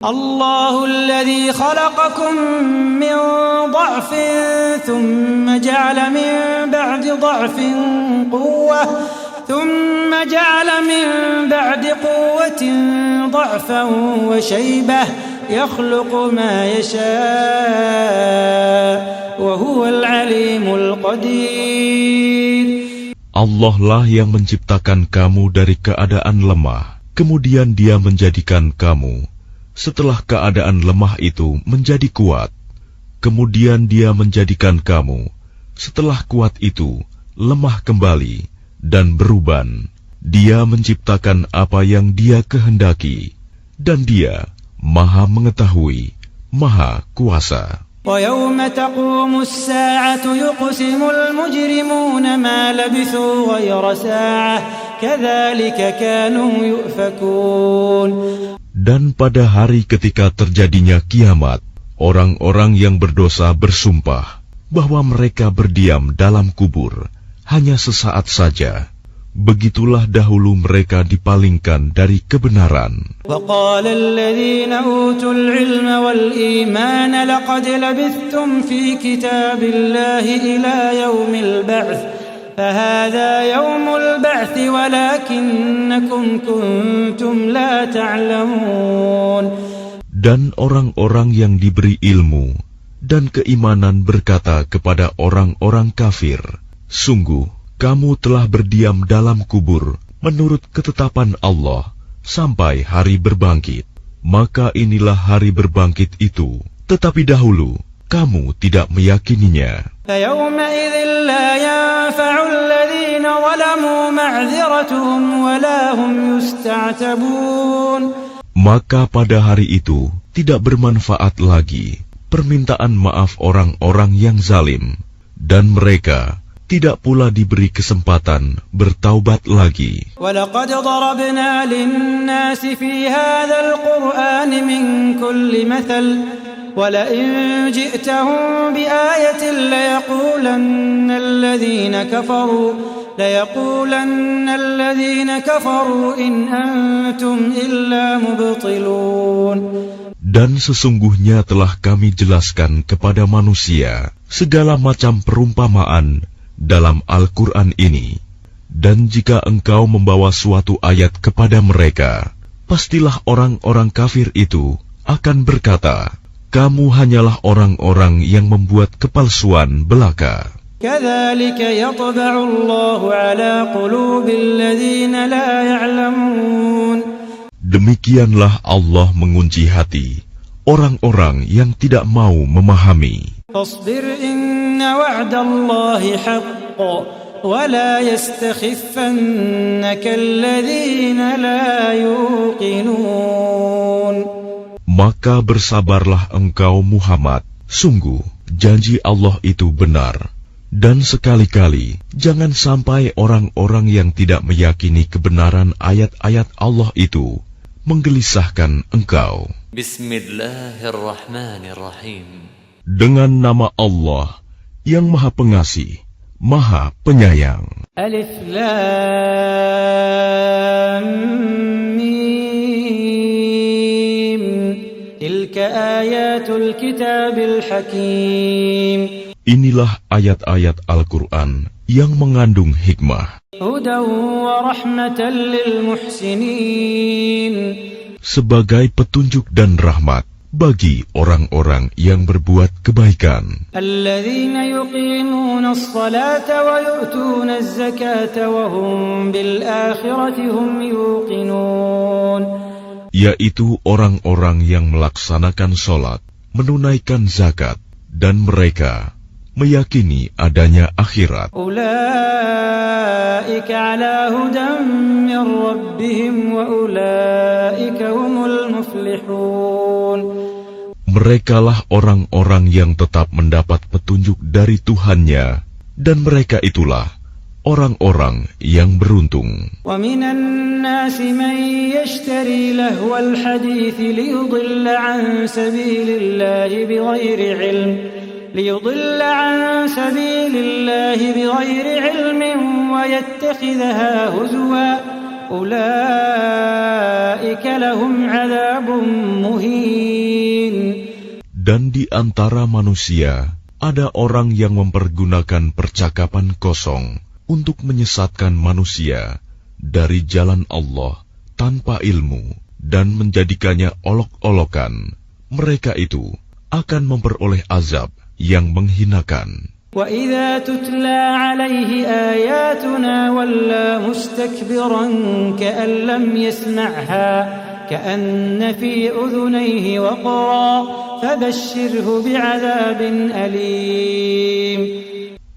الله الذي خلقكم من ضعف ثم جعل من بعد ضعف قوة ثم جعل من بعد قوة ضعفا وشيبة يخلق ما يشاء وهو العليم القدير. Allah lah yang menciptakan kamu dari keadaan lemah, kemudian Dia menjadikan kamu setelah keadaan lemah itu menjadi kuat. Kemudian Dia menjadikan kamu setelah kuat itu lemah kembali dan beruban. Dia menciptakan apa yang Dia kehendaki, dan Dia Maha Mengetahui, Maha Kuasa. وَيَوْمَ تَقُومُ السَّاعَةُ يُقْسِمُ الْمُجْرِمُونَ مَا لَبِثُوا غَيْرَ سَاعَةٍ كَذَلِكَ كَانُوا يُؤْفَكُونَ. Dan pada hari ketika terjadinya kiamat, orang-orang yang berdosa bersumpah bahwa mereka berdiam dalam kubur hanya sesaat saja. Begitulah dahulu mereka dipalingkan dari kebenaran. وَقَالَ الَّذِينَ أُوتُوا الْعِلْمَ وَالْإِيمَانَ لَقَدْ لَبِثْتُمْ فِي كِتَابِ اللَّهِ إِلَى يَوْمِ الْبَعْثِ فَهَذَا يَوْمُ الْبَعْثِ وَلَكِنَّكُمْ كُنْتُمْ لَا تَعْلَمُونَ. Dan orang-orang yang diberi ilmu dan keimanan berkata kepada orang-orang kafir, sungguh kamu telah berdiam dalam kubur menurut ketetapan Allah sampai hari berbangkit. Maka inilah hari berbangkit itu, tetapi dahulu kamu tidak meyakininya. فَيَوْمَئِذٍ لَا يَنفَعُ الَّذِينَ ظَلَمُوا مَعْذِرَتُهُمْ وَلَا هُمْ يُسْتَعْتَبُونَ. Maka pada hari itu tidak bermanfaat lagi permintaan maaf orang-orang yang zalim, dan mereka tidak pula diberi kesempatan bertaubat lagi. وَلَقَدْ ضَرَبْنَا لِلنَّاسِ فِي هَذَا الْقُرْآنِ مِنْ كُلِّ مَثَلٍ وَلَئِنْ جِئْتَهُمْ بِآيَةٍ لَيَقُولَنَّ الَّذِينَ كَفَرُوا إِنْ أَنْتُمْ إِلَّا مُبْطِلُونَ. Dan sesungguhnya telah kami jelaskan kepada manusia segala macam perumpamaan dalam Al-Quran ini, dan jika engkau membawa suatu ayat kepada mereka, pastilah orang-orang kafir itu akan berkata, kamu hanyalah orang-orang yang membuat kepalsuan belaka. كَذَلِكَ يَطْبَعُ اللَّهُ عَلَى قُلُوبِ الَّذِينَ لَا يَعْلَمُونَ. Demikianlah Allah mengunci hati orang-orang yang tidak mau memahami. فاصبر إن وعد الله حق ولا يستخفنك الذين لا يوقنون. Maka bersabarlah engkau Muhammad, sungguh janji Allah itu benar, dan sekali-kali jangan sampai orang-orang yang tidak meyakini kebenaran ayat-ayat Allah itu menggelisahkan engkau. Bismillahirrahmanirrahim. Dengan nama Allah yang Maha Pengasih, Maha Penyayang. Alif Lam Mim. Tilka ayatul kitabil hakim. Inilah ayat-ayat Al-Quran yang mengandung hikmah. Hudan wa rahmatan lil muhsinin. Sebagai petunjuk dan rahmat bagi orang-orang yang berbuat kebaikan. Alladzina yuqimuna as-salata wa yu'tuna az-zakata wa hum bil akhirati hum yuqinun. Yaitu orang-orang yang melaksanakan sholat, menunaikan zakat, dan mereka meyakini adanya akhirat. Ulaika ala hudan min rabbihim wa ulaika humul muflihun. Merekalah orang-orang yang tetap mendapat petunjuk dari Tuhannya, dan mereka itulah orang-orang yang beruntung. Wa minan nasi man yashtari lahwal hadits liyudilla an sabilillahi bighairi ilm بغير علم ويتخذها هزوا أولئك لهم عذاب مهين. Dan di antara manusia ada orang yang mempergunakan percakapan kosong untuk menyesatkan manusia dari jalan Allah tanpa ilmu dan menjadikannya olok-olokan. Mereka itu akan memperoleh azab yang menghinakan. وَإِذَا تُتْلَى عَلَيْهِ آيَاتُنَا وَلَّى مُسْتَكْبِرًا كَأَن لَّمْ يَسْمَعْهَا كَأَنَّ فِي أُذُنَيْهِ وَقْرًا فَبَشِّرْهُ بِعَذَابٍ أَلِيمٍ.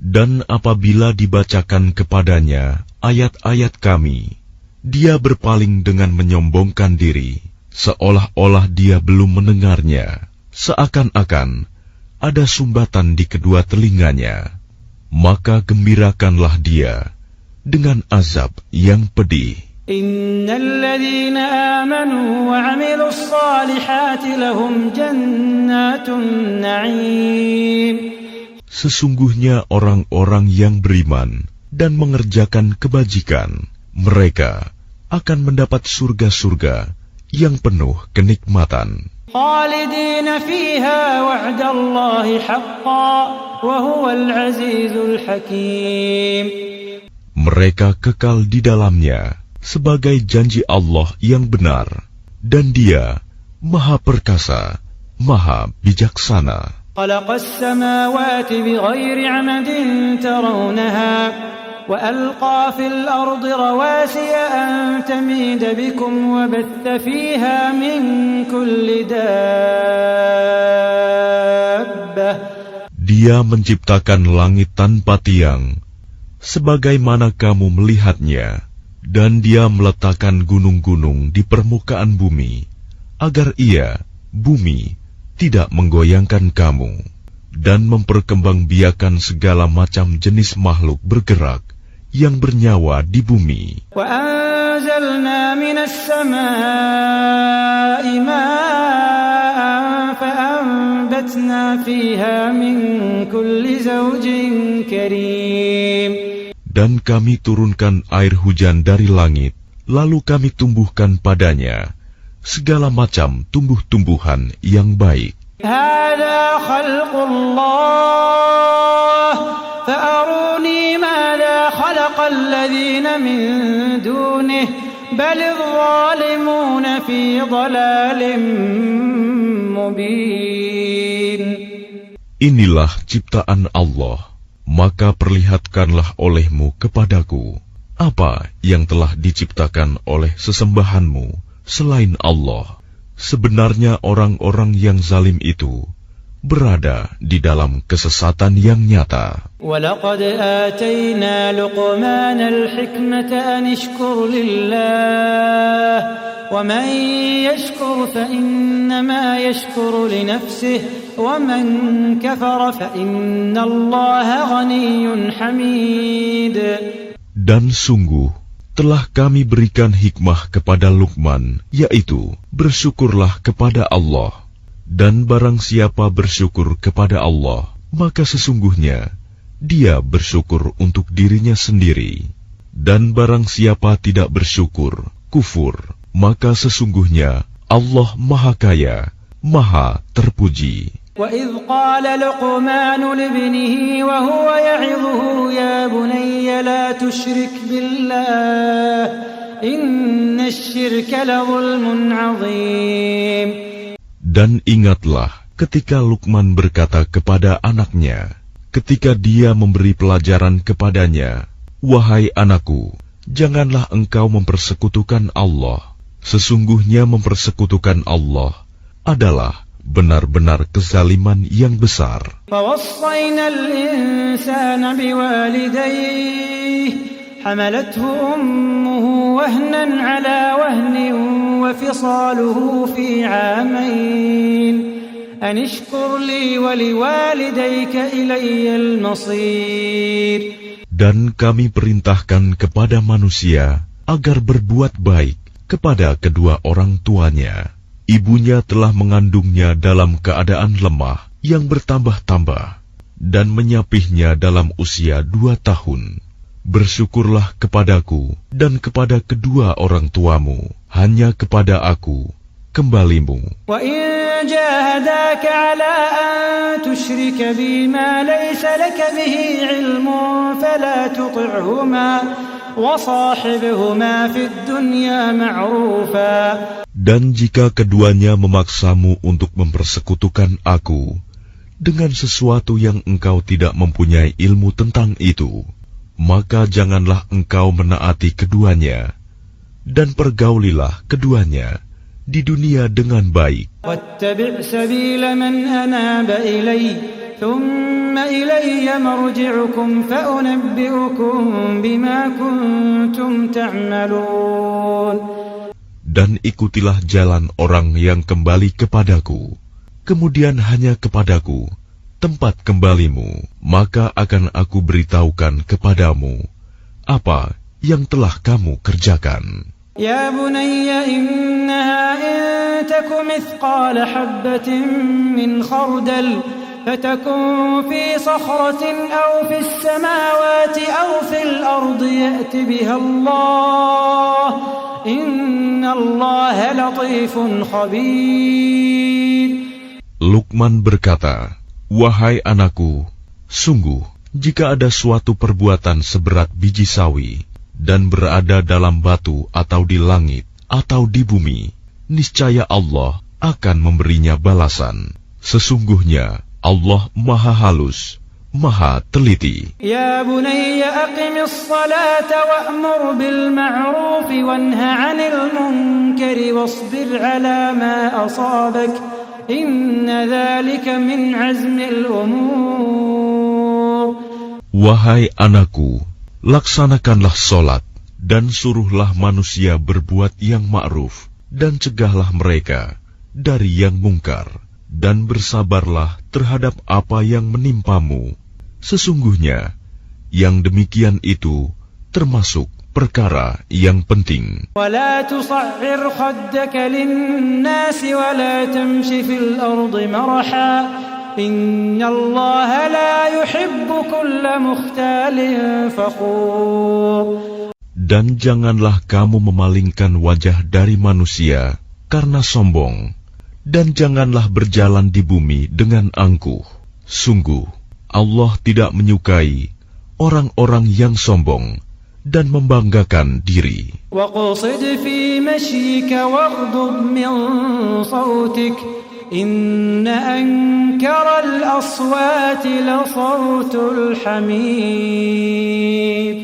Dan apabila dibacakan kepadanya ayat-ayat kami, dia berpaling dengan menyombongkan diri, seolah-olah dia belum mendengarnya, seakan-akan ada sumbatan di kedua telinganya. Maka gembirakanlah dia dengan azab yang pedih. Innal ladzina amanu wa 'amilus salihati lahum jannatun na'im. Sesungguhnya orang-orang yang beriman dan mengerjakan kebajikan, mereka akan mendapat surga-surga yang penuh kenikmatan. Khalidina fiha wa'dallahi haqqan wa huwal azizul hakim. Mereka kekal di dalamnya sebagai janji Allah yang benar, dan Dia Maha Perkasa, Maha Bijaksana. Khalaqas samawati bighairi 'amadin tarawnaha وألقى في الأرض رواسي أن تميد بكم وبث فيها من كل دابة. Dia menciptakan langit tanpa tiang, sebagaimana kamu melihatnya, dan Dia meletakkan gunung-gunung di permukaan bumi, agar Ia, bumi, tidak menggoyangkan kamu, dan memperkembangbiakan segala macam jenis makhluk bergerak yang bernyawa di bumi. وَأَنزَلْنَا مِنَ السَّمَاءِ مَاءً فَأَنبَتْنَا فِيهَا مِن كُلِّ زَوْجٍ كَرِيمٍ. Dan kami turunkan air hujan dari langit, lalu kami tumbuhkan padanya segala macam tumbuh-tumbuhan yang baik. هَذَا خَلْقُ اللَّهِ فَأَرُونِي مَاذَا خَلَقَ الَّذِينَ مِن دُونِهِ بَلِ الظَّالِمُونَ فِي ضَلَالٍ مُبِينٍ. Inilah ciptaan Allah, maka perlihatkanlah olehmu kepadaku apa yang telah diciptakan oleh sesembahanmu selain Allah. Sebenarnya orang-orang yang zalim itu berada di dalam kesesatan yang nyata. وَلَقَدْ آتَيْنَا لُقْمَانَ الْحِكْمَةَ أَنِ اشْكُرْ لِلَّهِ وَمَنْ يَشْكُرْ فَإِنَّمَا يَشْكُرُ لِنَفْسِهِ وَمَنْ كَفَرَ فَإِنَّ اللَّهَ غَنِيٌّ حَمِيدٌ. Dan sungguh telah kami berikan hikmah kepada Luqman, yaitu bersyukurlah kepada Allah. Dan barang siapa bersyukur kepada Allah, maka sesungguhnya dia bersyukur untuk dirinya sendiri. Dan barang siapa tidak bersyukur, kufur, maka sesungguhnya Allah Maha Kaya, Maha Terpuji. وَإِذْ قَالَ لُقْمَانُ لِابْنِهِ وَهُوَ يَعِظُهُ يَا بُنَيَّ لَا تُشْرِكْ بِاللَّهِ إِنَّ الشِّرْكَ لَظُلْمٌ عَظِيمٌ. Dan ingatlah ketika Luqman berkata kepada anaknya, ketika dia memberi pelajaran kepadanya, "Wahai anakku, janganlah engkau mempersekutukan Allah. Sesungguhnya mempersekutukan Allah adalah benar-benar kezaliman yang besar." فَوَصَّيْنَا الْإِنسَانَ بِوَالِدَيْهِ حَمَلَتْهُ أُمُّهُ وَهْنًا عَلَى وَهْنٍ وَفِصَالُهُ فِي عَامَيْنِ أَنِ اشْكُرْ لِي وَلِوَالِدَيْكَ إِلَيَّ الْمَصِيرُ. Dan kami perintahkan kepada manusia agar berbuat baik kepada kedua orang tuanya. Ibunya telah mengandungnya dalam keadaan lemah yang bertambah-tambah dan menyapihnya dalam usia 2 tahun. Bersyukurlah kepadaku dan kepada kedua orang tuamu, hanya kepada aku kembalimu. وَإِنْ جَاهَدَاكَ عَلَىٰ أَنْ تُشْرِكَ بِي مَا لَيْسَ لَكَ بِهِ عِلْمٌ فَلَا تُطِعْهُمَا وَصَاحِبْهُمَا فِي الدُّنْيَا مَعْرُوفًا. Dan jika keduanya memaksamu untuk mempersekutukan aku dengan sesuatu yang engkau tidak mempunyai ilmu tentang itu, maka janganlah engkau menaati keduanya, dan pergaulilah keduanya di dunia dengan baik. وَاتَّبِعْ سَبِيلَ مَنْ أَنَابَ إِلَيَّ ثُمَّ إِلَيَّ مَرْجِعُكُمْ فَأُنَبِّئُكُمْ بِمَا كُنْتُمْ تَعْمَلُونَ. Dan ikutilah jalan orang yang kembali kepadaku, kemudian hanya kepadaku tempat kembalimu, maka akan aku beritahukan kepadamu apa yang telah kamu kerjakan. يا بني إنها إن تك مثقال حبة من خردل فتكن في صخرة أو في السماوات أو في الأرض يأت بها الله إن الله لطيف خبير. Luqman berkata, wahai anakku, sungguh jika ada suatu perbuatan seberat biji sawi dan berada dalam batu atau di langit atau di bumi, niscaya Allah akan memberinya balasan. Sesungguhnya Allah Maha Halus, Maha Teliti. Ya bunayya aqimis salata wa'mur bil ma'ruf wanha 'anil munkari wasbir 'ala ma asabak inna dzalika min 'azmil umur. Wahai anakku, laksanakanlah solat dan suruhlah manusia berbuat yang ma'ruf dan cegahlah mereka dari yang mungkar dan bersabarlah terhadap apa yang menimpamu. Sesungguhnya yang demikian itu termasuk perkara yang penting. وَلَا تُصَعِّرْ خَدَّكَ لِلنَّاسِ وَلَا تَمْشِ فِي الْأَرْضِ مَرَحًا إِنَّ اللَّهَ لَا يُحِبُّ كُلَّ مُخْتَالٍ فَخُورٍ. Dan janganlah kamu memalingkan wajah dari manusia karena sombong, dan janganlah berjalan di bumi dengan angkuh. Sungguh, Allah tidak menyukai orang-orang yang sombong dan membanggakan diri. وَقُصِدْ فِي مَشْيِكَ وَاغْضُضْ مِنْ صَوْتِكَ إِنَّ أَنْكَرَ الْأَصْوَاتِ لَصَوْتُ الْحَمِيرِ.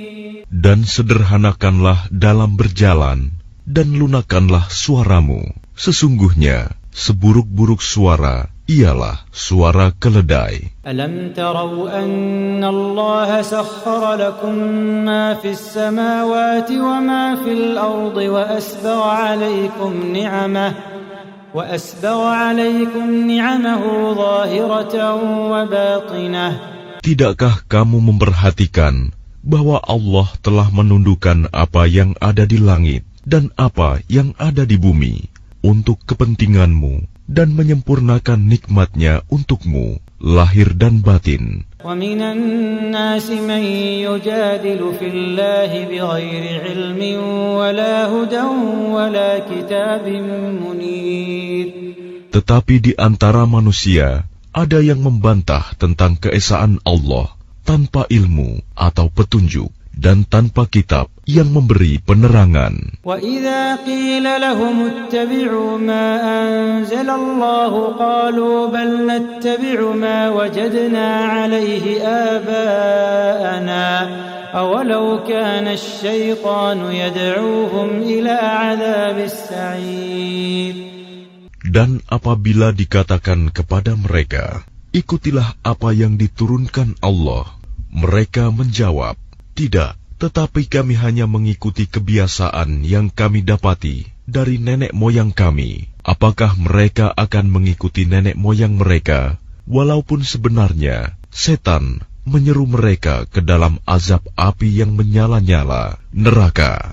Dan sederhanakanlah dalam berjalan, dan lunakkanlah suaramu. Sesungguhnya, seburuk-buruk suara ialah suara keledai. أَلَمْ تَرَوْا أَنَّ اللَّهَ سَخَّرَ لَكُم مَّا فِي السَّمَاوَاتِ وَمَا فِي الْأَرْضِ وَأَسْبَغَ عَلَيْكُمْ نِعَمَهُ ظَاهِرَةً وَبَاطِنَةً. Tidakkah kamu memperhatikan bahwa Allah telah menundukkan apa yang ada di langit dan apa yang ada di bumi untuk kepentinganmu dan menyempurnakan nikmatnya untukmu, lahir dan batin. وَمِنَ النَّاسِ مَن يُجَادِلُ فِي اللَّهِ بِغَيْرِ عِلْمٍ وَلَا هُدًى وَلَا كِتَابٍ مُنِيرٍ. Tetapi di antara manusia ada yang membantah tentang keesaan Allah tanpa ilmu atau petunjuk dan tanpa kitab yang memberi penerangan. وَإِذَا قِيلَ لَهُمُ اتَّبِعُوا مَا أَنزَلَ اللَّهُ قَالُوا بَلْ نَتَّبِعُ مَا وَجَدْنَا عَلَيْهِ آبَاءَنَا أَوَلَوْ كَانَ الشَّيْطَانُ يَدْعُوهُمْ إِلَى عَذَابِ السَّعِيرِ. Dan apabila dikatakan kepada mereka, ikutilah apa yang diturunkan Allah, mereka menjawab, tidak, tetapi kami hanya mengikuti kebiasaan yang kami dapati dari nenek moyang kami. Apakah mereka akan mengikuti nenek moyang mereka, walaupun sebenarnya setan menyeru mereka ke dalam azab api yang menyala-nyala, neraka.